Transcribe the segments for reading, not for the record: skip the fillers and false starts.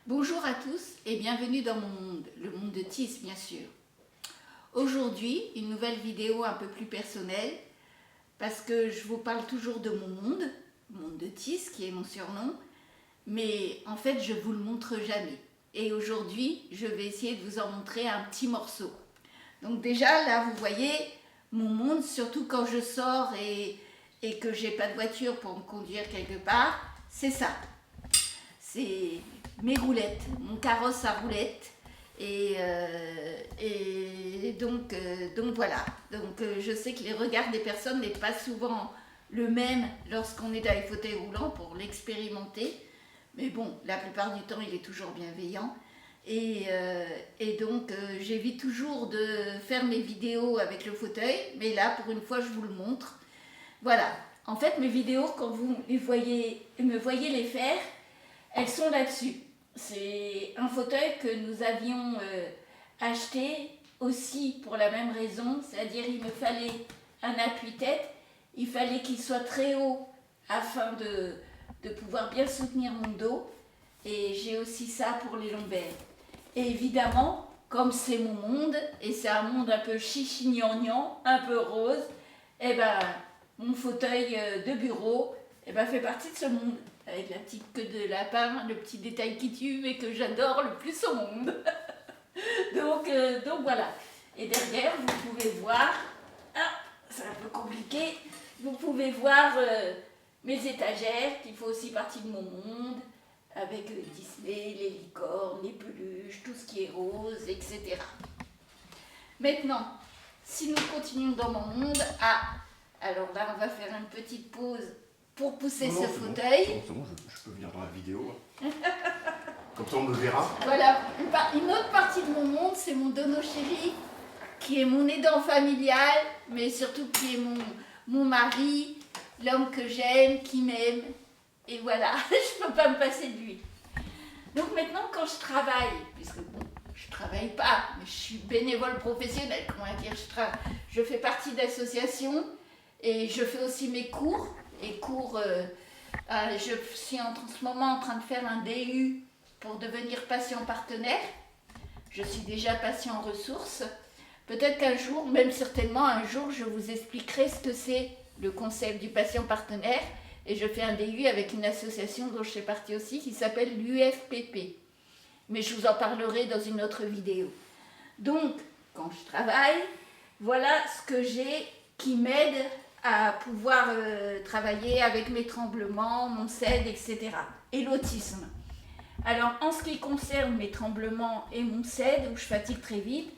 Bonjour à tous et bienvenue dans mon monde, le monde de Tis bien sûr. Aujourd'hui, une nouvelle vidéo un peu plus personnelle parce que je vous parle toujours de mon monde de Tis qui est mon surnom, mais en fait je vous le montre jamais. Et aujourd'hui, je vais essayer de vous en montrer un petit morceau. Donc déjà là vous voyez mon monde, surtout quand je sors et que j'ai pas de voiture pour me conduire quelque part, c'est ça. C'est mes roulettes, mon carrosse à roulettes. Et donc voilà. Donc je sais que les regards des personnes n'est pas souvent le même lorsqu'on est dans les fauteuils roulants pour l'expérimenter. Mais bon, la plupart du temps, il est toujours bienveillant. Et donc j'évite toujours de faire mes vidéos avec le fauteuil. Mais là, pour une fois, je vous le montre. Voilà. En fait, mes vidéos, quand vous me voyez les faire, elles sont là-dessus. C'est un fauteuil que nous avions acheté aussi pour la même raison, c'est-à-dire il me fallait un appui-tête, il fallait qu'il soit très haut afin de pouvoir bien soutenir mon dos, et j'ai aussi ça pour les lombaires. Et évidemment, comme c'est mon monde, et c'est un monde un peu chichignagnan, un peu rose, et ben mon fauteuil de bureau fait partie de ce monde. Avec la petite queue de lapin, le petit détail qui tue et que j'adore le plus au monde. donc voilà. Et derrière, vous pouvez voir, c'est un peu compliqué, vous pouvez voir mes étagères qui font aussi partie de mon monde, avec Disney, les licornes, les peluches, tout ce qui est rose, etc. Maintenant, si nous continuons dans mon monde, alors là, on va faire une petite pause pour pousser ce fauteuil. C'est bon, je peux venir dans la vidéo. Comme ça, on me verra. Voilà, une autre partie de mon monde, c'est mon dono chéri, qui est mon aidant familial, mais surtout qui est mon mari, l'homme que j'aime, qui m'aime. Et voilà, je ne peux pas me passer de lui. Donc maintenant, quand je travaille, puisque bon, je travaille pas, mais je suis bénévole professionnelle, comment dire, je fais partie d'associations et je fais aussi mes cours. Je suis en ce moment en train de faire un DU pour devenir patient partenaire. Je suis déjà patient en ressources. Peut-être qu'un jour, même certainement un jour, je vous expliquerai ce que c'est le concept du patient partenaire. Et je fais un DU avec une association dont je fais partie aussi qui s'appelle l'UFPP. Mais je vous en parlerai dans une autre vidéo. Donc, quand je travaille, voilà ce que j'ai qui m'aide à pouvoir travailler avec mes tremblements, mon CED, etc. Et l'autisme. Alors, en ce qui concerne mes tremblements et mon CED, où je fatigue très vite,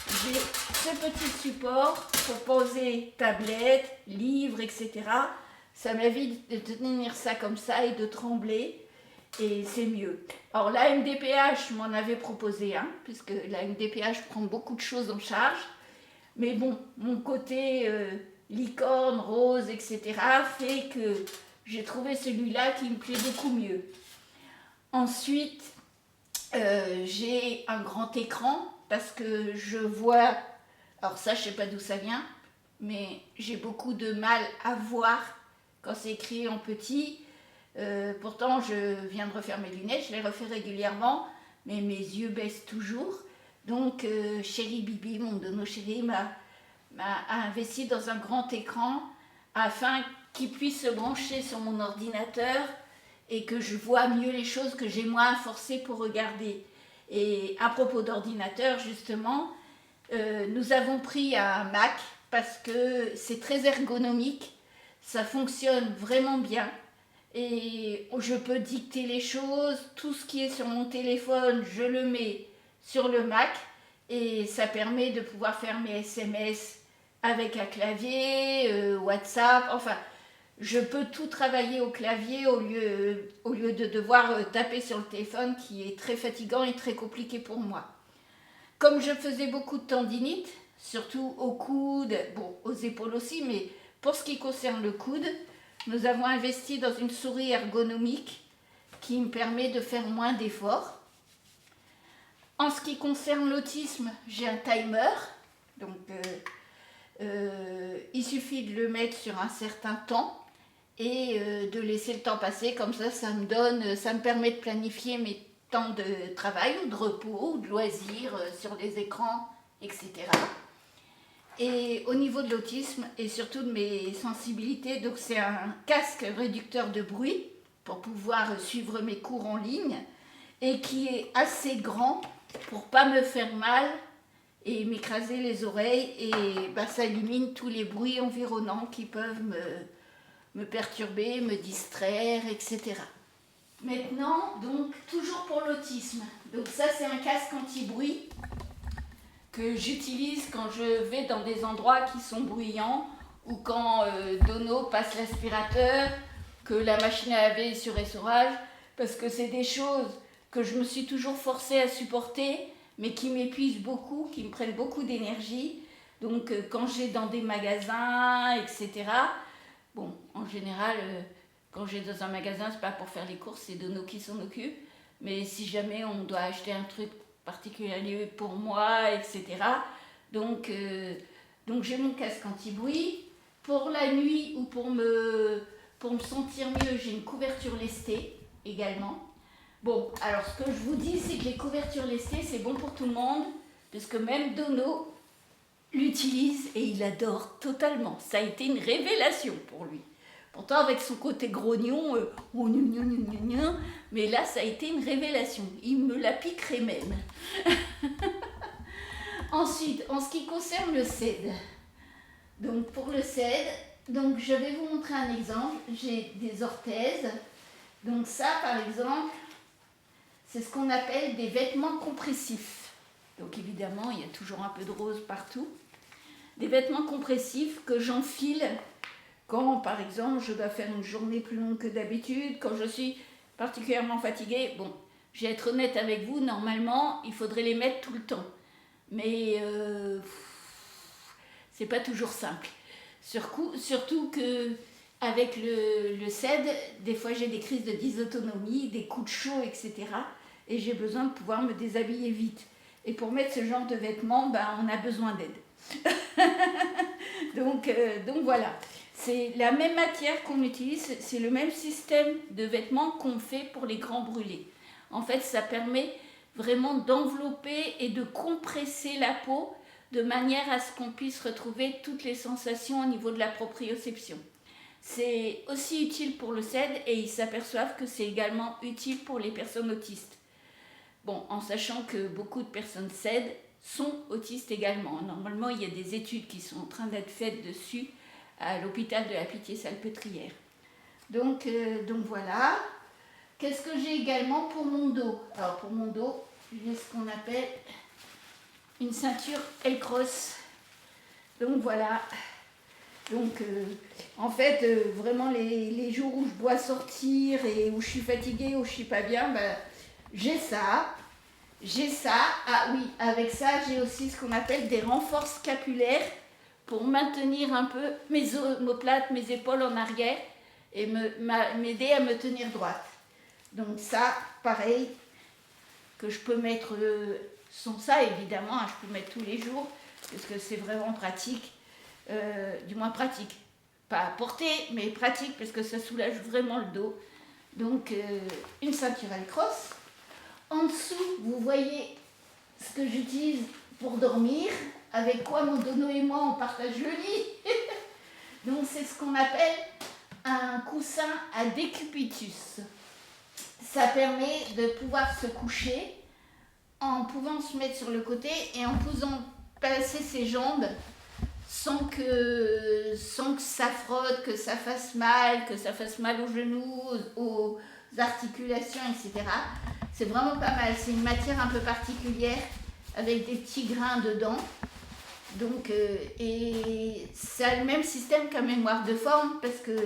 j'ai ce petit support pour poser tablette, livre, etc. Ça m'évite de tenir ça comme ça et de trembler, et c'est mieux. Alors, la MDPH m'en avait proposé un, puisque la MDPH prend beaucoup de choses en charge. Mais bon, mon côté licorne, rose, etc. fait que j'ai trouvé celui-là qui me plaît beaucoup mieux. Ensuite, j'ai un grand écran parce que je vois, alors ça je sais pas d'où ça vient, mais j'ai beaucoup de mal à voir quand c'est écrit en petit. Pourtant je viens de refaire mes lunettes, je les refais régulièrement, mais mes yeux baissent toujours. Donc chéri Bibi, mon dono chéri, m'a investi dans un grand écran afin qu'il puisse se brancher sur mon ordinateur et que je vois mieux les choses, que j'ai moins à forcer pour regarder. Et à propos d'ordinateur, justement, nous avons pris un Mac parce que c'est très ergonomique, ça fonctionne vraiment bien et je peux dicter les choses, tout ce qui est sur mon téléphone, je le mets sur le Mac et ça permet de pouvoir faire mes SMS avec un clavier, WhatsApp, enfin, je peux tout travailler au clavier au lieu de devoir taper sur le téléphone qui est très fatigant et très compliqué pour moi. Comme je faisais beaucoup de tendinite, surtout au coude, bon, aux épaules aussi, mais pour ce qui concerne le coude, nous avons investi dans une souris ergonomique qui me permet de faire moins d'efforts. En ce qui concerne l'autisme, j'ai un timer, donc il suffit de le mettre sur un certain temps et de laisser le temps passer, comme ça me permet de planifier mes temps de travail ou de repos ou de loisirs sur les écrans, etc. Et au niveau de l'autisme et surtout de mes sensibilités, donc c'est un casque réducteur de bruit pour pouvoir suivre mes cours en ligne et qui est assez grand pour pas me faire mal et m'écraser les oreilles, et ça élimine tous les bruits environnants qui peuvent me perturber, me distraire, etc. Maintenant, donc, toujours pour l'autisme. Donc ça, c'est un casque anti-bruit que j'utilise quand je vais dans des endroits qui sont bruyants ou quand Dono passe l'aspirateur, que la machine à laver est sur essorage, parce que c'est des choses que je me suis toujours forcée à supporter, mais qui m'épuisent beaucoup, qui me prennent beaucoup d'énergie. Donc quand j'ai dans des magasins, etc. Bon, en général, quand j'ai dans un magasin, c'est pas pour faire les courses, c'est Dono qui s'en occupe. Mais si jamais on doit acheter un truc particulier pour moi, etc. Donc j'ai mon casque anti-bruit. Pour la nuit ou pour me sentir mieux, j'ai une couverture lestée également. Bon, alors ce que je vous dis, c'est que les couvertures lestées, c'est bon pour tout le monde, parce que même Dono l'utilise et il adore totalement. Ça a été une révélation pour lui. Pourtant, avec son côté grognon, mais là, ça a été une révélation. Il me la piquerait même. Ensuite, en ce qui concerne le CED, donc pour le CED, donc je vais vous montrer un exemple. J'ai des orthèses. Donc ça, par exemple, c'est ce qu'on appelle des vêtements compressifs. Donc évidemment, il y a toujours un peu de rose partout. Des vêtements compressifs que j'enfile quand, par exemple, je dois faire une journée plus longue que d'habitude, quand je suis particulièrement fatiguée. Bon, je vais être honnête avec vous, normalement, il faudrait les mettre tout le temps. Mais c'est pas toujours simple. Surtout que avec le CED, des fois j'ai des crises de dysautonomie, des coups de chaud, etc. Et j'ai besoin de pouvoir me déshabiller vite. Et pour mettre ce genre de vêtements, on a besoin d'aide. donc voilà. C'est la même matière qu'on utilise, c'est le même système de vêtements qu'on fait pour les grands brûlés. En fait, ça permet vraiment d'envelopper et de compresser la peau de manière à ce qu'on puisse retrouver toutes les sensations au niveau de la proprioception. C'est aussi utile pour le CED et ils s'aperçoivent que c'est également utile pour les personnes autistes. Bon, en sachant que beaucoup de personnes CED sont autistes également. Normalement, il y a des études qui sont en train d'être faites dessus à l'hôpital de la Pitié-Salpêtrière. Donc voilà. Qu'est-ce que j'ai également pour mon dos? Alors pour mon dos, j'ai ce qu'on appelle une ceinture L-Cross. Donc voilà. Donc en fait, vraiment les jours où je dois sortir et où je suis fatiguée, où je suis pas bien, j'ai ça. Ah oui, avec ça, j'ai aussi ce qu'on appelle des renforts scapulaires pour maintenir un peu mes omoplates, mes épaules en arrière et m'aider à me tenir droite. Donc ça, pareil, que je peux mettre sans ça, évidemment, je peux mettre tous les jours, parce que c'est vraiment pratique, du moins pratique. Pas à porter, mais pratique, parce que ça soulage vraiment le dos. Donc, une ceinture L-Cross. En dessous, vous voyez ce que j'utilise pour dormir, avec quoi mon Dono et moi, on partage le lit. Donc, c'est ce qu'on appelle un coussin à décubitus. Ça permet de pouvoir se coucher en pouvant se mettre sur le côté et en pouvant passer ses jambes sans que ça frotte, que ça fasse mal aux genoux, aux articulations, etc. C'est vraiment pas mal. C'est une matière un peu particulière avec des petits grains dedans. Donc, et ça a le même système qu'un mémoire de forme parce que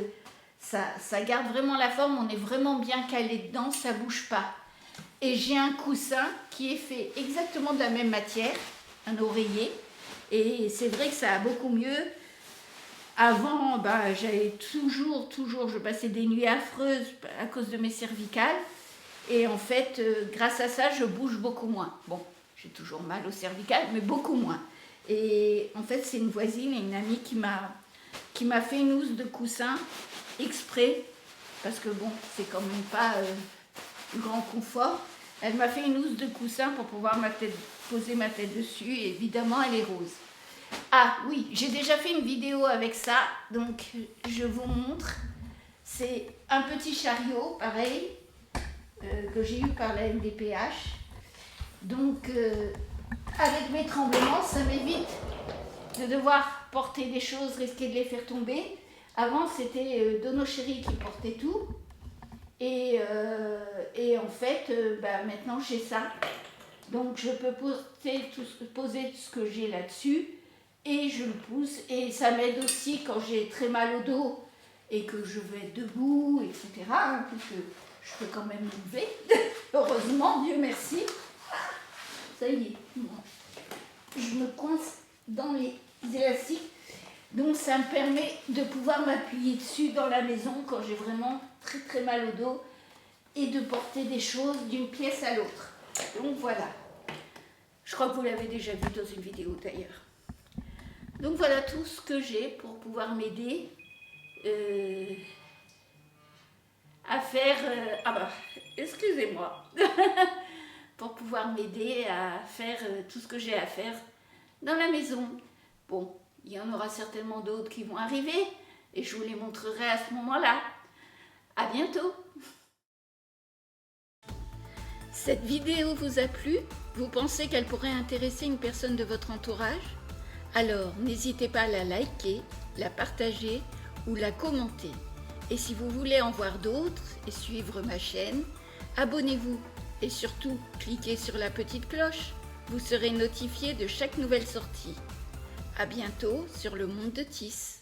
ça garde vraiment la forme, on est vraiment bien calé dedans, ça bouge pas. Et j'ai un coussin qui est fait exactement de la même matière, un oreiller, et c'est vrai que ça a beaucoup mieux. Avant, j'avais toujours, je passais des nuits affreuses à cause de mes cervicales, et en fait, grâce à ça, je bouge beaucoup moins. Bon, j'ai toujours mal aux cervicales, mais beaucoup moins. Et en fait, c'est une voisine et une amie qui m'a fait une housse de coussin exprès, parce que bon, c'est quand même pas du grand confort, Elle m'a fait une housse de coussin pour pouvoir poser ma tête dessus. Et évidemment, elle est rose. Ah oui, j'ai déjà fait une vidéo avec ça, donc je vous montre. C'est un petit chariot, pareil, que j'ai eu par la MDPH. Donc, avec mes tremblements, ça m'évite de devoir porter des choses, risquer de les faire tomber. Avant, c'était Dono Chéri qui portait tout. Et en fait, maintenant, j'ai ça. Donc, je peux poser tout ce que j'ai là-dessus. Et je le pousse. Et ça m'aide aussi quand j'ai très mal au dos et que je vais être debout, etc. Puisque je peux quand même me lever. Heureusement, Dieu merci. Ça y est. Je me coince dans les élastiques. Donc ça me permet de pouvoir m'appuyer dessus dans la maison quand j'ai vraiment très très mal au dos et de porter des choses d'une pièce à l'autre. Donc voilà. Je crois que vous l'avez déjà vu dans une vidéo d'ailleurs. Donc voilà tout ce que j'ai pour pouvoir m'aider à faire... excusez-moi. Pour pouvoir m'aider à faire tout ce que j'ai à faire dans la maison. Bon, il y en aura certainement d'autres qui vont arriver et je vous les montrerai à ce moment-là. À bientôt. Cette vidéo vous a plu? Vous pensez qu'elle pourrait intéresser une personne de votre entourage? Alors, n'hésitez pas à la liker, la partager ou la commenter. Et si vous voulez en voir d'autres et suivre ma chaîne, abonnez-vous et surtout cliquez sur la petite cloche. Vous serez notifié de chaque nouvelle sortie. À bientôt sur le monde de Tis.